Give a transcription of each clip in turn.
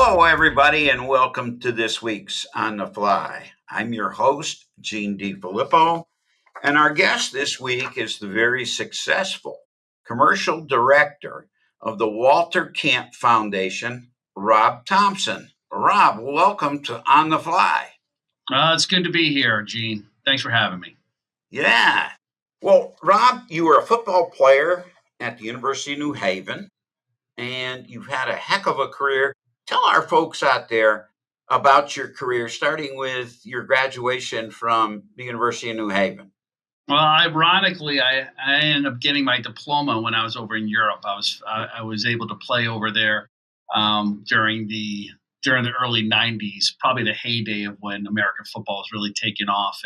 Hello, everybody, and welcome to this week's On the Fly. I'm your host, Gene DeFilippo, and our guest this week is the very successful commercial director of the Walter Camp Foundation, Rob Thompson. Rob, welcome to On the Fly. It's good to be here, Gene. Thanks for having me. Yeah. Well, Rob, you were a football player at the University of New Haven, and you've had a heck of a career. Tell our folks out there about your career, starting with your graduation from the University of New Haven. Well, ironically, I ended up getting my diploma when I was over in Europe. I was able to play over there during the early '90s, probably the heyday of when American football was really taking off,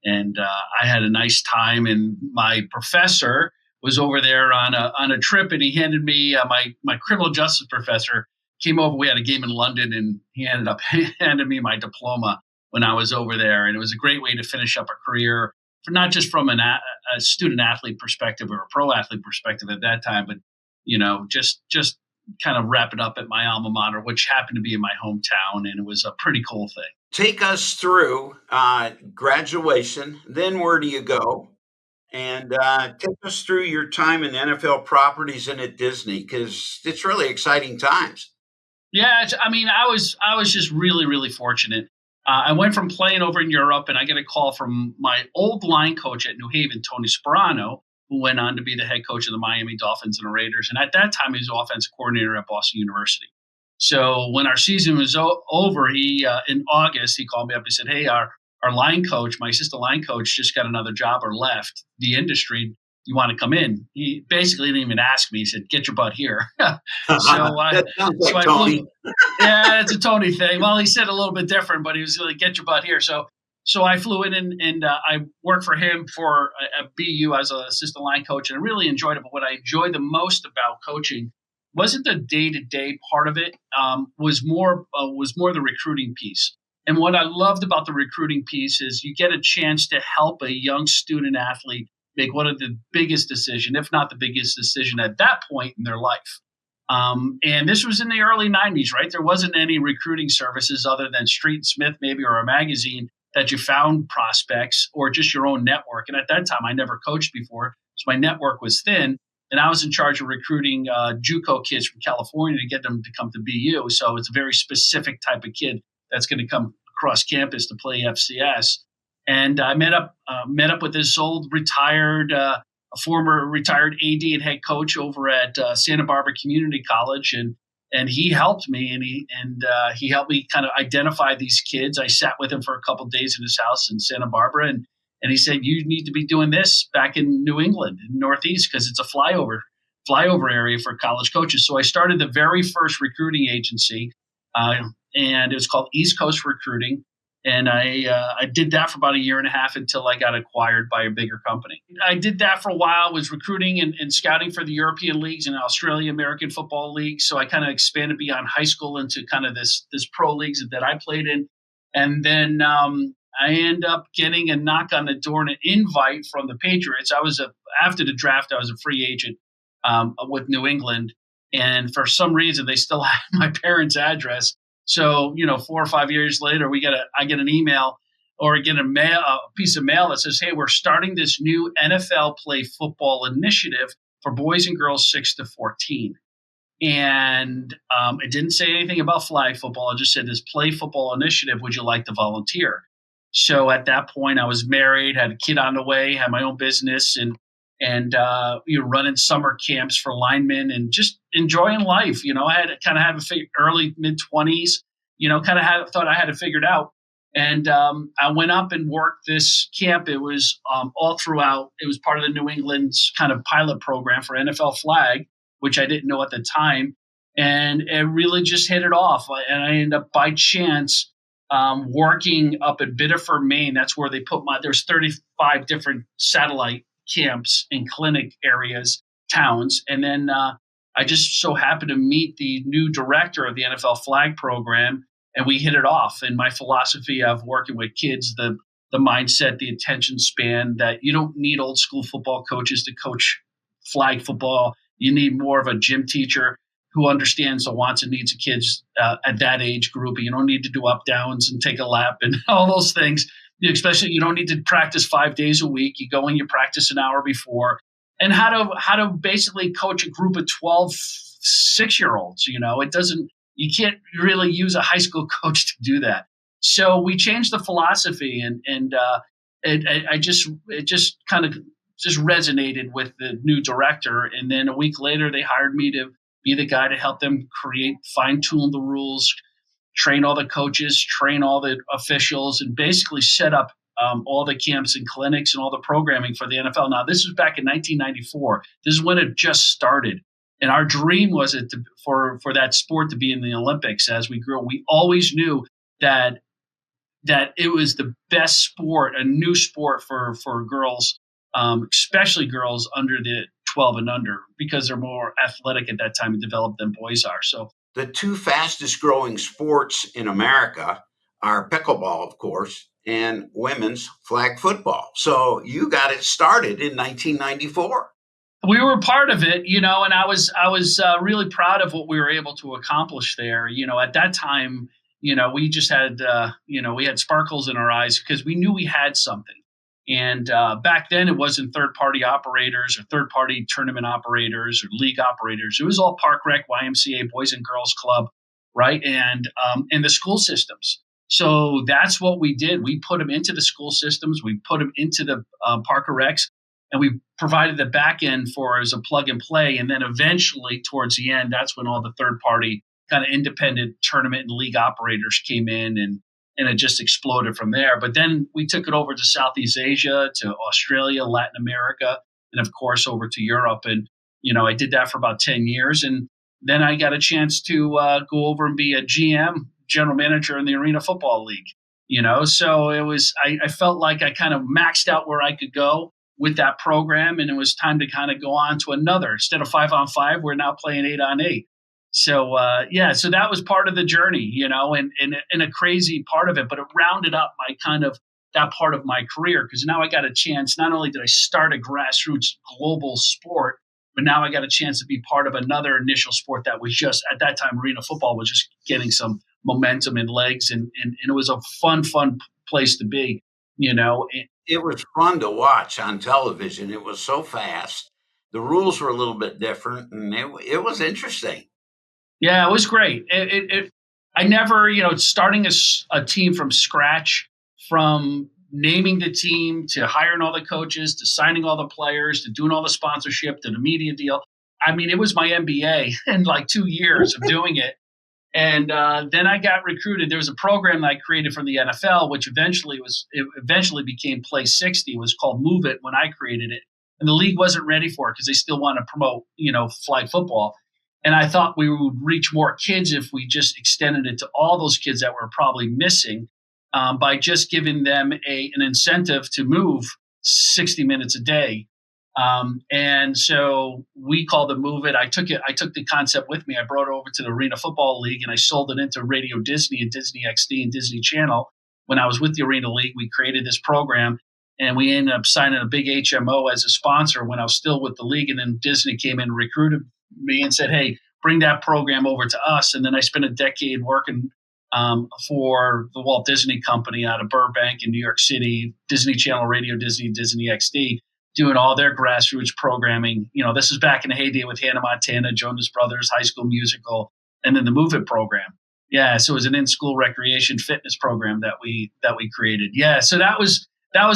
and I had a nice time. And my professor was over there on a trip, and he handed me my criminal justice professor came over. We had a game in London, and he ended up handing me my diploma when I was over there. And it was a great way to finish up a career, for not just from a student athlete perspective or a pro athlete perspective at that time, but just kind of wrap it up at my alma mater, which happened to be in my hometown, and it was a pretty cool thing. Take us through graduation. Then where do you go? And take us through your time in NFL properties and at Disney, because it's really exciting times. Yeah, I was just really, really fortunate. I went from playing over in Europe, and I get a call from my old line coach at New Haven, Tony Sperano, who went on to be the head coach of the Miami Dolphins and the Raiders. And at that time, he was offensive coordinator at Boston University. So when our season was over, he in August, he called me up and said, "Hey, our line coach, my assistant line coach, just got another job or left the industry. You want to come in?" He basically didn't even ask me. He said, "Get your butt here." That sounds like I Tony. flew. Yeah, it's a Tony thing. Well, he said a little bit different, but he was like, "Get your butt here." So I flew in and I worked for him for a BU as an assistant line coach, and I really enjoyed it. But what I enjoyed the most about coaching wasn't the day-to-day part of it. Was more the recruiting piece. And what I loved about the recruiting piece is you get a chance to help a young student athlete make one of the biggest decision, if not the biggest decision at that point in their life. And this was in the early '90s, right? There wasn't any recruiting services other than Street and Smith, maybe, or a magazine that you found prospects, or just your own network. And at that time, I never coached before, so my network was thin. And I was in charge of recruiting JUCO kids from California to get them to come to BU. So it's a very specific type of kid that's going to come across campus to play FCS. And I met up with this old a former retired AD and head coach over at Santa Barbara Community College, and he helped me, and he helped me kind of identify these kids. I sat with him for a couple of days in his house in Santa Barbara, and he said, "You need to be doing this back in New England, in Northeast, because it's a flyover area for college coaches." So I started the very first recruiting agency, and it was called East Coast Recruiting. And I did that for about a year and a half until I got acquired by a bigger company. I did that for a while, was recruiting and scouting for the European leagues and Australia American Football League. So I kind of expanded beyond high school into kind of this pro leagues that I played in. And then I end up getting a knock on the door and an invite from the Patriots. After the draft, I was a free agent with New England. And for some reason, they still had my parents' address. So, 4 or 5 years later, I get an email or get a piece of mail that says, "Hey, we're starting this new NFL Play Football initiative for boys and girls 6 to 14. And it didn't say anything about flag football. It just said, "This Play Football initiative, would you like to volunteer?" So at that point, I was married, had a kid on the way, had my own business, and running summer camps for linemen and just enjoying life. I had to kind of have early mid-20s, thought I had it figured out. And I went up and worked this camp. It was all throughout. It was part of the New England's kind of pilot program for NFL flag, which I didn't know at the time. And it really just hit it off. And I ended up by chance working up at Biddeford, Maine. That's where they there's 35 different satellite camps and clinic areas, towns. And then I just so happened to meet the new director of the NFL flag program, and we hit it off. And my philosophy of working with kids, the mindset, the attention span, that you don't need old school football coaches to coach flag football. You need more of a gym teacher who understands the wants and needs of kids at that age group. You don't need to do up downs and take a lap and all those things. Especially, you don't need to practice 5 days a week. You go and you practice an hour before, and how to basically coach a group of 12 6-year-olds. It doesn't. You can't really use a high school coach to do that. So we changed the philosophy, and it just kind of just resonated with the new director. And then a week later, they hired me to be the guy to help them fine tune the rules, train all the coaches, train all the officials, and basically set up all the camps and clinics and all the programming for the NFL. Now, this was back in 1994. This is when it just started. And our dream was for that sport to be in the Olympics as we grew. We always knew that it was the best sport, a new sport for girls, especially girls under the 12 and under, because they're more athletic at that time and developed than boys are. So the two fastest growing sports in America are pickleball, of course, and women's flag football. So you got it started in 1994. We were part of it, and I was really proud of what we were able to accomplish there. At that time, we just had, we had sparkles in our eyes because we knew we had something. And back then, it wasn't third-party operators or third-party tournament operators or league operators. It was all Park Rec, YMCA, Boys and Girls Club, right? And the school systems. So that's what we did. We put them into the school systems. We put them into the Parker Recs, and we provided the back end for as a plug and play. And then eventually, towards the end, that's when all the third-party kind of independent tournament and league operators came in, and it just exploded from there. But then we took it over to Southeast Asia, to Australia, Latin America, and of course over to Europe. And, I did that for about 10 years. And then I got a chance to go over and be a GM, general manager in the Arena Football League. So it was, I felt like I kind of maxed out where I could go with that program. And it was time to kind of go on to another. Instead of 5-on-5, we're now playing 8-on-8. So, so that was part of the journey, and a crazy part of it, but it rounded up that part of my career, because now I got a chance. Not only did I start a grassroots global sport, but now I got a chance to be part of another initial sport that was just, at that time, arena football was just getting some momentum and legs, and it was a fun place to be, It was fun to watch on television. It was so fast. The rules were a little bit different, and it was interesting. Yeah, it was great. I never, starting a team from scratch, from naming the team to hiring all the coaches to signing all the players to doing all the sponsorship to the media deal. I mean, it was my MBA in like 2 years of doing it. And then I got recruited. There was a program that I created from the NFL, which eventually became Play 60. It was called Move It when I created it. And the league wasn't ready for it because they still want to promote, flag football. And I thought we would reach more kids if we just extended it to all those kids that were probably missing, by just giving them an incentive to move 60 minutes a day. And so we called it Move It. I took the concept with me. I brought it over to the Arena Football League, and I sold it into Radio Disney and Disney XD and Disney Channel. When I was with the Arena League, we created this program, and we ended up signing a big HMO as a sponsor when I was still with the league. And then Disney came in and recruited me and said, hey, bring that program over to us. And then I spent a decade working for the Walt Disney Company out of Burbank in New York City, Disney Channel, Radio Disney, Disney XD, doing all their grassroots programming. This is back in the heyday with Hannah Montana, Jonas Brothers, High School Musical, and then the Move It program. Yeah, so it was an in-school recreation fitness program that we created. Yeah, so that was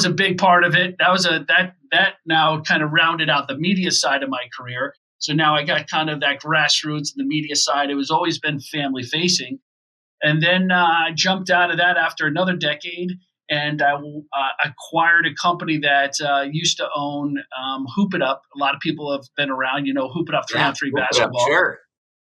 a big part of it. That now kind of rounded out the media side of my career. So now I got kind of that grassroots, the media side. It was always been family facing. And then I jumped out of that after another decade, and I acquired a company that used to own Hoop It Up. A lot of people have been around, Hoop It Up 3-on-3 basketball. Sure.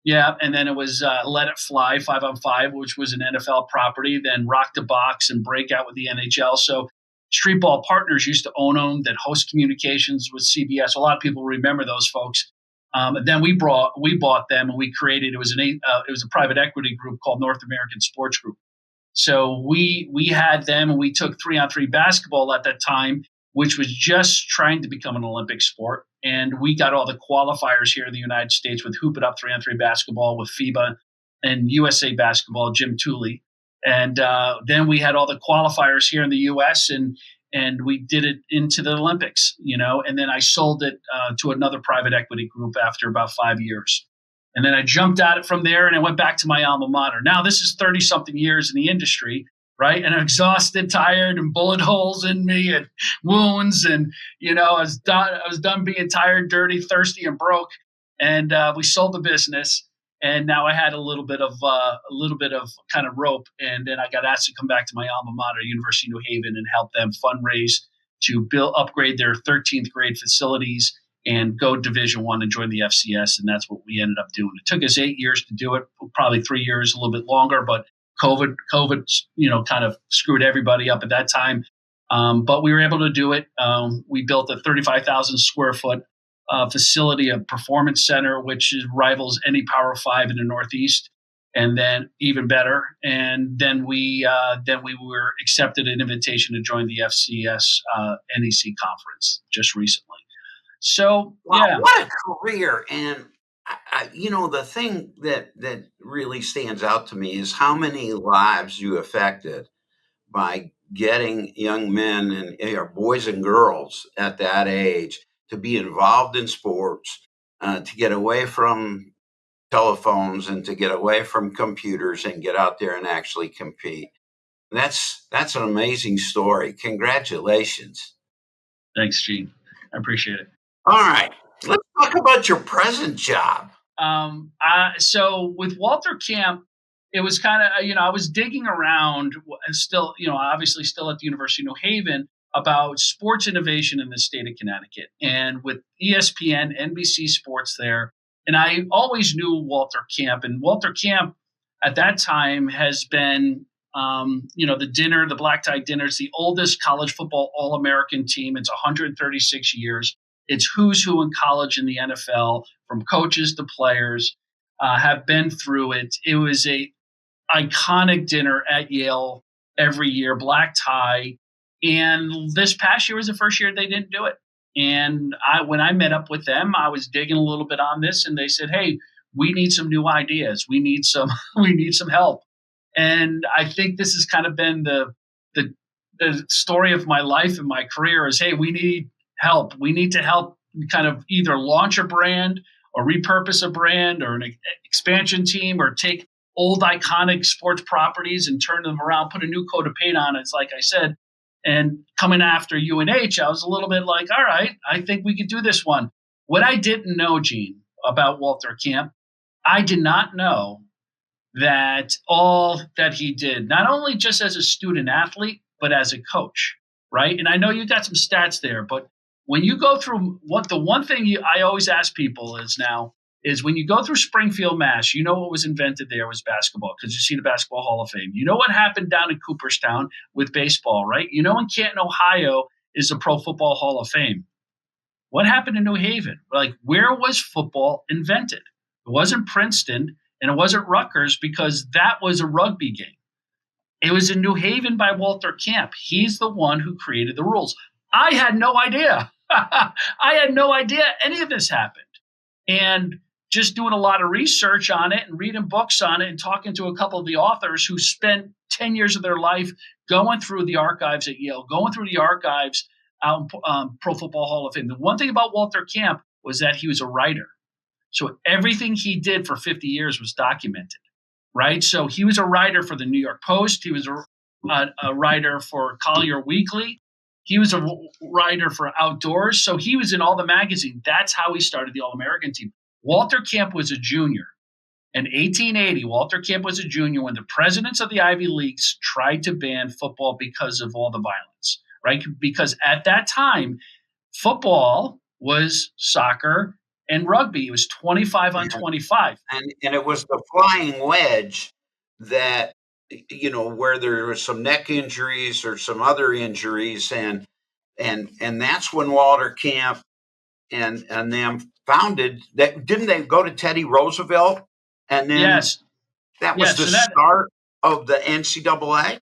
Yeah, and then it was Let It Fly 5-on-5, which was an NFL property. Then Rock the Box and Breakout with the NHL. So Street Ball Partners used to own them. Then Host Communications with CBS. A lot of people remember those folks. Then we bought them, and we created. It was a private equity group called North American Sports Group. So we had them, and we took 3-on-3 basketball at that time, which was just trying to become an Olympic sport. and we got all the qualifiers here in the United States with Hoop It Up 3-on-3 basketball with FIBA and USA basketball, Jim Tooley. And then we had all the qualifiers here in the U.S. and we did it into the Olympics, and then I sold it to another private equity group after about 5 years. And then I jumped at it from there and I went back to my alma mater. Now this is 30 something years in the industry, right? And I'm exhausted, tired, and bullet holes in me and wounds. And, I was done being tired, dirty, thirsty, and broke. And we sold the business. And now I had a little bit of kind of rope, and then I got asked to come back to my alma mater, University of New Haven, and help them fundraise to upgrade their 13th grade facilities and go Division I and join the FCS, and that's what we ended up doing. It took us 8 years to do it, probably 3 years, a little bit longer, but COVID, kind of screwed everybody up at that time. But we were able to do it. We built a 35,000 square foot facility, a performance center, which rivals any Power 5 in the Northeast, and then even better. And then we were accepted an invitation to join the FCS NEC conference just recently. So, wow, yeah. What a career. And, the thing that really stands out to me is how many lives you affected by getting young men and boys and girls at that age to be involved in sports, to get away from telephones and to get away from computers and get out there and actually compete. That's an amazing story. Congratulations. Thanks, Gene. I appreciate it. All right. Let's talk about your present job. So with Walter Camp, it was kind of, I was digging around still, obviously still at the University of New Haven about sports innovation in the state of Connecticut, and with ESPN, NBC Sports there. And I always knew Walter Camp, and Walter Camp at that time has been, the Black Tie Dinner is the oldest college football All-American team. It's 136 years. It's who's who in college and the NFL, from coaches to players, have been through it. It was a iconic dinner at Yale every year, black tie. And this past year was the first year they didn't do it. And when I met up with them, I was digging a little bit on this, and they said, "Hey, we need some new ideas. We need some help." And I think this has kind of been the story of my life and my career is, hey, we need help. We need to help kind of either launch a brand or repurpose a brand or an expansion team, or take old iconic sports properties and turn them around, put a new coat of paint on it. It's like I said, and coming after UNH, I was a little bit like, all right, I think we could do this one. What I didn't know, Gene, about Walter Camp, I did not know that all that he did, not only just as a student athlete, but as a coach, right? And I know you got some stats there, but when you go through the one thing I always ask people is when you go through Springfield, Mass, what was invented there was basketball, because you see the Basketball Hall of Fame. You know what happened down in Cooperstown with baseball, right? In Canton, Ohio is the Pro Football Hall of Fame. What happened in New Haven? Like, where was football invented? It wasn't Princeton and it wasn't Rutgers, because that was a rugby game. It was in New Haven by Walter Camp. He's the one who created the rules. I had no idea. I had no idea any of this happened. And just doing a lot of research on it and reading books on it and talking to a couple of the authors who spent 10 years of their life going through the archives at Yale, going through the archives out in Pro Football Hall of Fame. The one thing about Walter Camp was that he was a writer. So everything he did for 50 years was documented, right? So he was a writer for the New York Post. He was a writer for Collier Weekly. He was a writer for Outdoors. So he was in all the magazines. That's how he started the All-American team. Walter Camp was a junior. In 1880, Walter Camp was a junior when the presidents of the Ivy Leagues tried to ban football because of all the violence, right? Because at that time, football was soccer and rugby. It was 25 on 25. And it was the flying wedge that, where there was some neck injuries or some other injuries. And that's when Walter Camp and them founded that. Didn't they go to Teddy Roosevelt? And then yes, that was the start of the NCAA?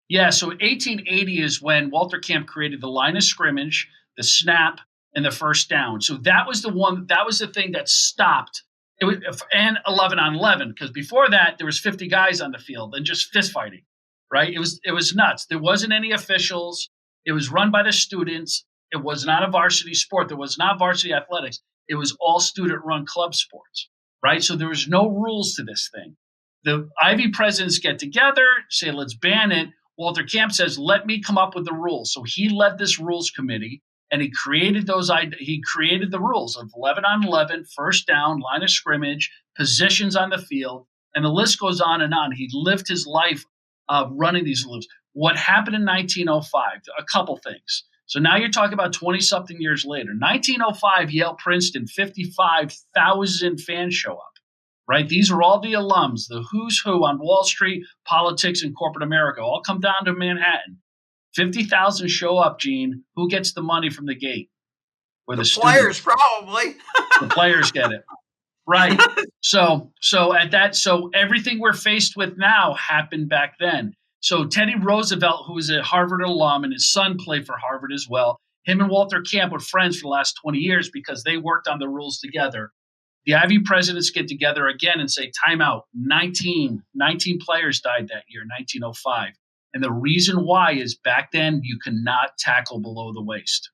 Yeah, so 1880 is when Walter Camp created the line of scrimmage, the snap, and the first down. So that was the thing that stopped. It was, and 11 on 11, because before that there was 50 guys on the field and just fist fighting, right? It was nuts. There wasn't any officials. It was run by the students. It was not a varsity sport. There was not varsity athletics. It was all student-run club sports, right? So there was no rules to this thing. The Ivy presidents get together, say, let's ban it. Walter Camp says, let me come up with the rules. So he led this rules committee, and he created the rules of 11 on 11, first down, line of scrimmage, positions on the field, and the list goes on and on. He lived his life running these rules. What happened in 1905? A couple things. So now you're talking about 20-something years later. 1905, Yale Princeton, 55,000 fans show up, right? These are all the alums, the who's who on Wall Street, politics, and corporate America, all come down to Manhattan. 50,000 show up, Gene. Who gets the money from the gate? Or the players, probably. The players get it. Right. So everything we're faced with now happened back then. So Teddy Roosevelt, who was a Harvard alum, and his son played for Harvard as well, him and Walter Camp were friends for the last 20 years because they worked on the rules together. The Ivy presidents get together again and say, time out. 19 players died that year, 1905. And the reason why is back then you could not tackle below the waist.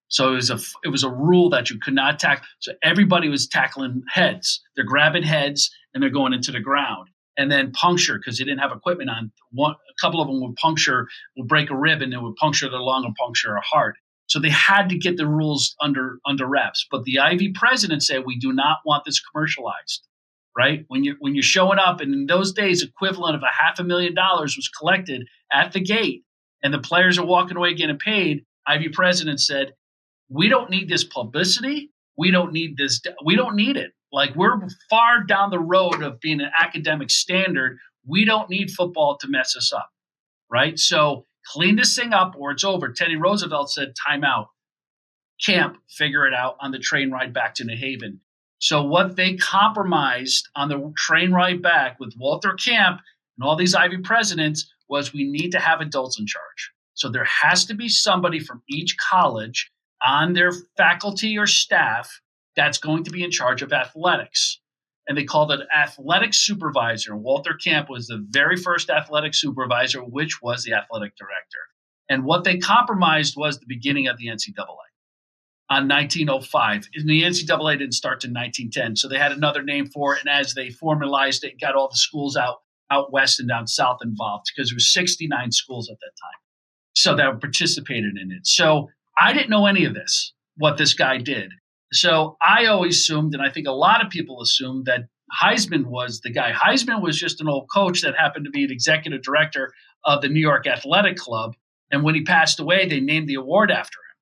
So it was a rule that you could not tackle. So everybody was tackling heads. They're grabbing heads and they're going into the ground. And then puncture, because they didn't have equipment on. A couple of them would break a rib, and they would puncture their lung and puncture a heart. So they had to get the rules under wraps. But the Ivy president said, we do not want this commercialized, right? When you're showing up, and in those days, equivalent of $500,000 was collected at the gate, and the players are walking away getting paid. Ivy president said, we don't need this publicity. We don't need this. We don't need it. Like, we're far down the road of being an academic standard. We don't need football to mess us up, right? So clean this thing up or it's over. Teddy Roosevelt said, time out. Camp, figure it out on the train ride back to New Haven. So what they compromised on the train ride back with Walter Camp and all these Ivy presidents was, we need to have adults in charge. So there has to be somebody from each college on their faculty or staff that's going to be in charge of athletics. And they called it athletic supervisor. Walter Camp was the very first athletic supervisor, which was the athletic director. And what they compromised was the beginning of the NCAA on 1905. And the NCAA didn't start in 1910. So they had another name for it. And as they formalized it, got all the schools out west and down south involved, because there were 69 schools at that time. So that participated in it. So I didn't know any of this, what this guy did. So I always assumed, and I think a lot of people assumed, that Heisman was the guy. Heisman was just an old coach that happened to be an executive director of the New York Athletic Club. And when he passed away, they named the award after him,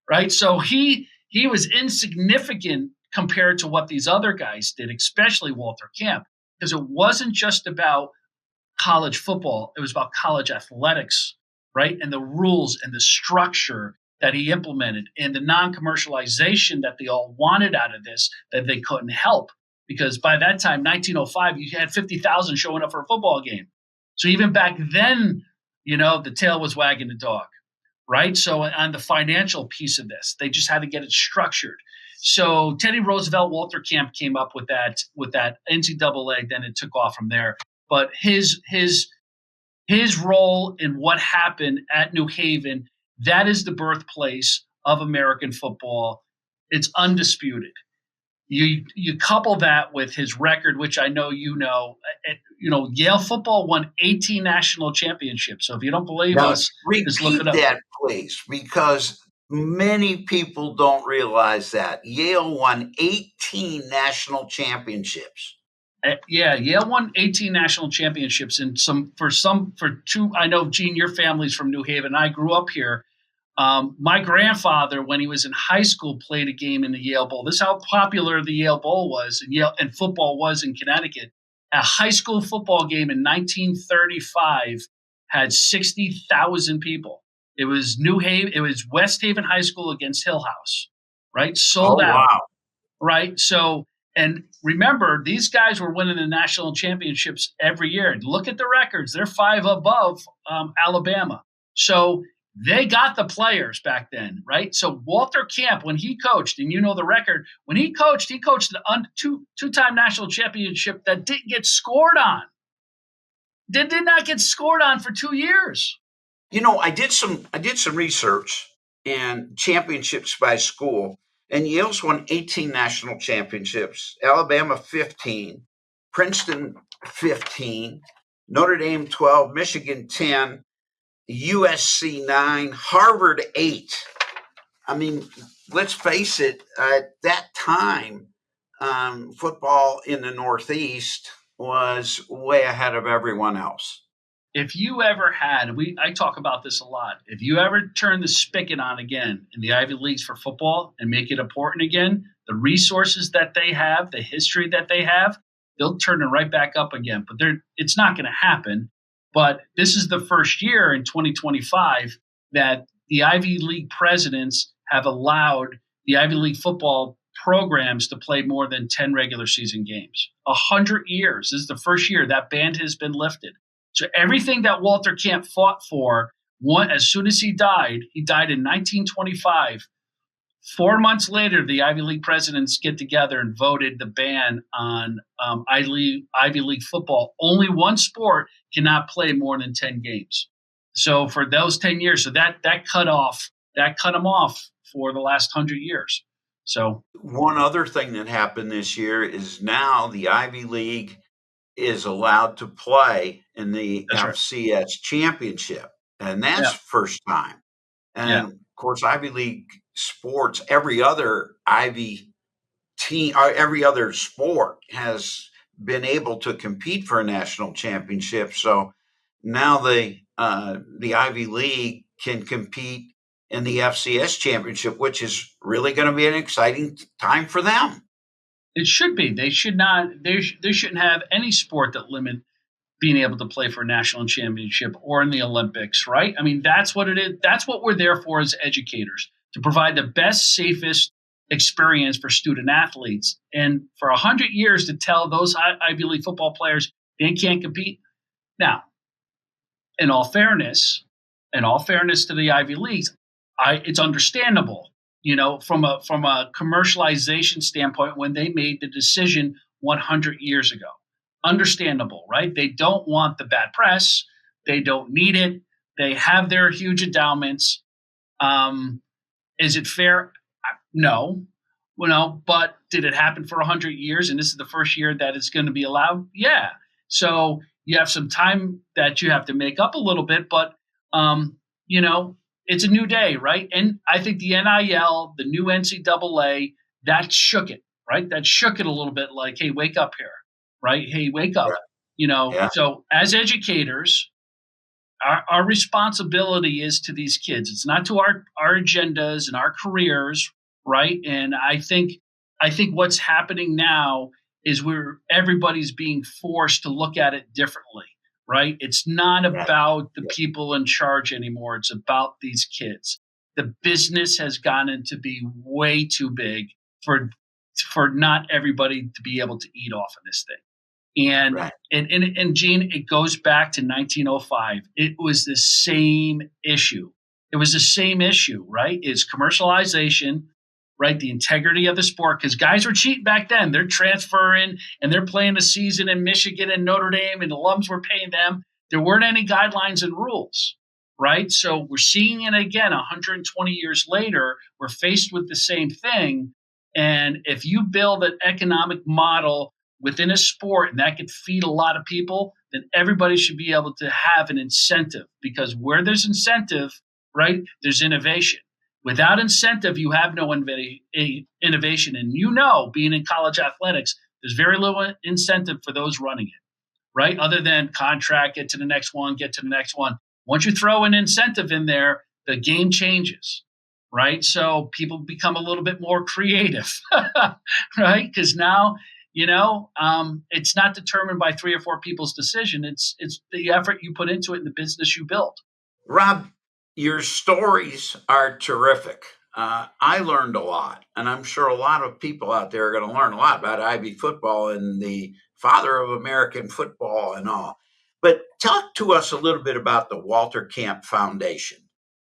right? So he was insignificant compared to what these other guys did, especially Walter Camp, because it wasn't just about college football. It was about college athletics, right? And the rules and the structure that he implemented, and the non-commercialization that they all wanted out of this, that they couldn't help. Because by that time, 1905, you had 50,000 showing up for a football game. So even back then, the tail was wagging the dog, right? So on the financial piece of this, they just had to get it structured. So Teddy Roosevelt, Walter Camp came up with that NCAA, then it took off from there. But his role in what happened at New Haven, that is the birthplace of American football. It's undisputed. You couple that with his record, which I know Yale football won 18 national championships. So if you don't believe us, just look it up. Repeat that, please, because many people don't realize that Yale won 18 national championships. Yeah, Yale won 18 national championships, and for two. I know, Gene, your family's from New Haven. I grew up here. My grandfather, when he was in high school, played a game in the Yale Bowl. This is how popular the Yale Bowl was, and football was in Connecticut. A high school football game in 1935 had 60,000 people. It was New Haven. It was West Haven High School against Hill House, right? Sold out, wow. Right? So. And remember, these guys were winning the national championships every year. Look at the records. They're 5 above Alabama. So They got the players back then, right? So Walter Camp, when he coached, and you know the record, when he coached the two-time national championship that didn't get scored on. Did not get scored on for 2 years. I did some research and championships by school, and Yale's won 18 national championships, Alabama 15, Princeton 15, Notre Dame 12, Michigan 10, USC 9, Harvard 8. I mean, let's face it, at that time, football in the Northeast was way ahead of everyone else. If you ever had, I talk about this a lot. If you ever turn the spigot on again in the Ivy Leagues for football and make it important again, the resources that they have, the history that they have, they'll turn it right back up again. But it's not going to happen. But this is the first year in 2025 that the Ivy League presidents have allowed the Ivy League football programs to play more than 10 regular season games. 100 years. This is the first year that ban has been lifted. So everything that Walter Camp fought for, as soon as he died in 1925. 4 months later, the Ivy League presidents get together and voted the ban on Ivy League football. Only one sport cannot play more than 10 games. So for those 10 years, so that cut them off for the last 100 years. So one other thing that happened this year is now the Ivy League is allowed to play in the FCS championship, and that's first time. And of course, Ivy League sports, every other Ivy team or every other sport has been able to compete for a national championship. So now the Ivy League can compete in the FCS championship, which is really going to be an exciting time for them. It should be. They should not. They shouldn't have any sport that limit being able to play for a national championship or in the Olympics, right? I mean, that's what it is. That's what we're there for as educators, to provide the best, safest experience for student athletes. And for 100 years to tell those Ivy League football players they can't compete. Now, in all fairness to the Ivy Leagues, it's understandable. From a commercialization standpoint, when they made the decision 100 years ago. Understandable, right? They don't want the bad press. They don't need it. They have their huge endowments. Is it fair? No. But did it happen for 100 years? And this is the first year that it's going to be allowed? Yeah. So you have some time that you have to make up a little bit, but it's a new day, right? And I think the NIL, the new NCAA, that shook it, right? That shook it a little bit, like, hey, wake up here, right? Hey, wake up. Yeah. So as educators, our responsibility is to these kids. It's not to our agendas and our careers, right? And I think what's happening now is everybody's being forced to look at it differently. Right? It's not about the people in charge anymore. It's about these kids. The business has gotten to be way too big for not everybody to be able to eat off of this thing. And Gene, it goes back to 1905. It was the same issue. Right? It's commercialization, right? The integrity of the sport, because guys were cheating back then. They're transferring and they're playing a season in Michigan and Notre Dame, and alums were paying them. There weren't any guidelines and rules, right? So we're seeing it again 120 years later. We're faced with the same thing. And if you build an economic model within a sport and that could feed a lot of people, then everybody should be able to have an incentive, because where there's incentive, right, there's innovation. Without incentive, you have no innovation. And being in college athletics, there's very little incentive for those running it, right? Other than contract, get to the next one. Once you throw an incentive in there, the game changes, right? So people become a little bit more creative, right? Because now, it's not determined by 3 or 4 people's decision. It's the effort you put into it and the business you built. Rob, your stories are terrific. I learned a lot, and I'm sure a lot of people out there are going to learn a lot about Ivy football and the father of American football and all. But talk to us a little bit about the Walter Camp Foundation.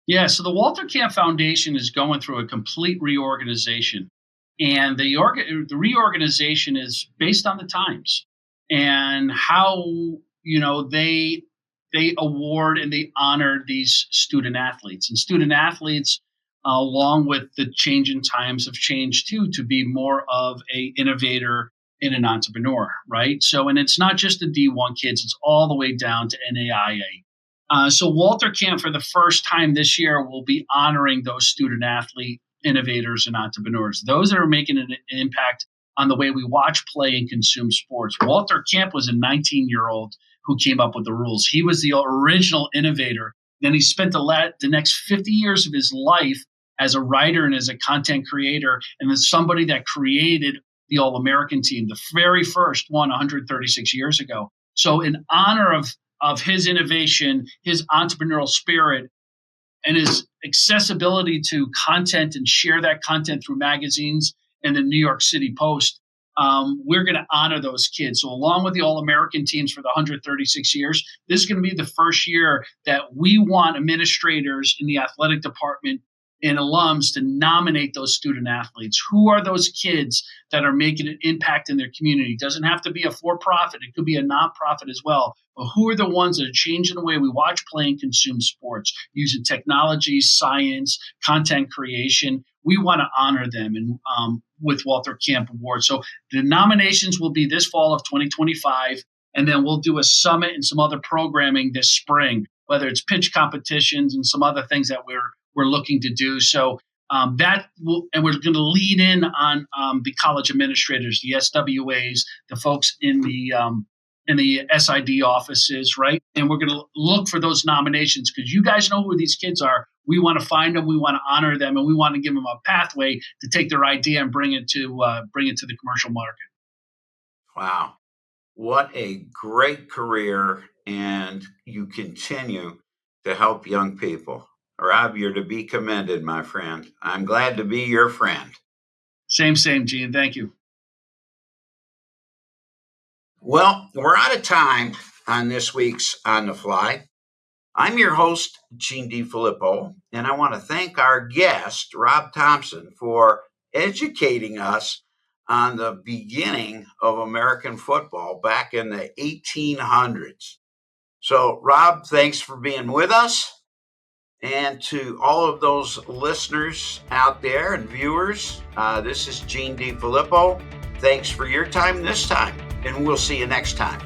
Yeah, so the Walter Camp Foundation is going through a complete reorganization, and the reorganization is based on the times and how they award and they honor these student athletes, and student athletes, along with the change in times, have changed too to be more of a innovator and an entrepreneur, right? So, and it's not just the D1 kids; it's all the way down to NAIA. So Walter Camp, for the first time this year, will be honoring those student athlete innovators and entrepreneurs, those that are making an impact on the way we watch, play, and consume sports. Walter Camp was a 19-year-old who came up with the rules. He was the original innovator. Then he spent the next 50 years of his life as a writer and as a content creator, and as somebody that created the All-American team, the very first one 136 years ago. So in honor of his innovation, his entrepreneurial spirit, and his accessibility to content and share that content through magazines and the New York City Post, we're going to honor those kids. So along with the All-American teams for the 136 years, this is going to be the first year that we want administrators in the athletic department and alums to nominate those student athletes. Who are those kids that are making an impact in their community? It doesn't have to be a for-profit. It could be a nonprofit as well. But who are the ones that are changing the way we watch, play, and consume sports, using technology, science, content creation? We want to honor them and with Walter Camp Awards. So the nominations will be this fall of 2025, and then we'll do a summit and some other programming this spring, whether it's pitch competitions and some other things that we're looking to do. So and we're going to lead in on the college administrators, the SWAs, the folks in the SID offices, right? And we're going to look for those nominations because you guys know who these kids are. We want to find them, we want to honor them, and we want to give them a pathway to take their idea and bring it to the commercial market. Wow, what a great career, and you continue to help young people. Rob, you're to be commended, my friend. I'm glad to be your friend. Same, Gene. Thank you. Well, we're out of time on this week's On the Fly. I'm your host, Gene DeFilippo, and I want to thank our guest, Rob Thompson, for educating us on the beginning of American football back in the 1800s. So, Rob, thanks for being with us. And to all of those listeners out there and viewers, this is Gene DeFilippo. Thanks for your time this time, and we'll see you next time.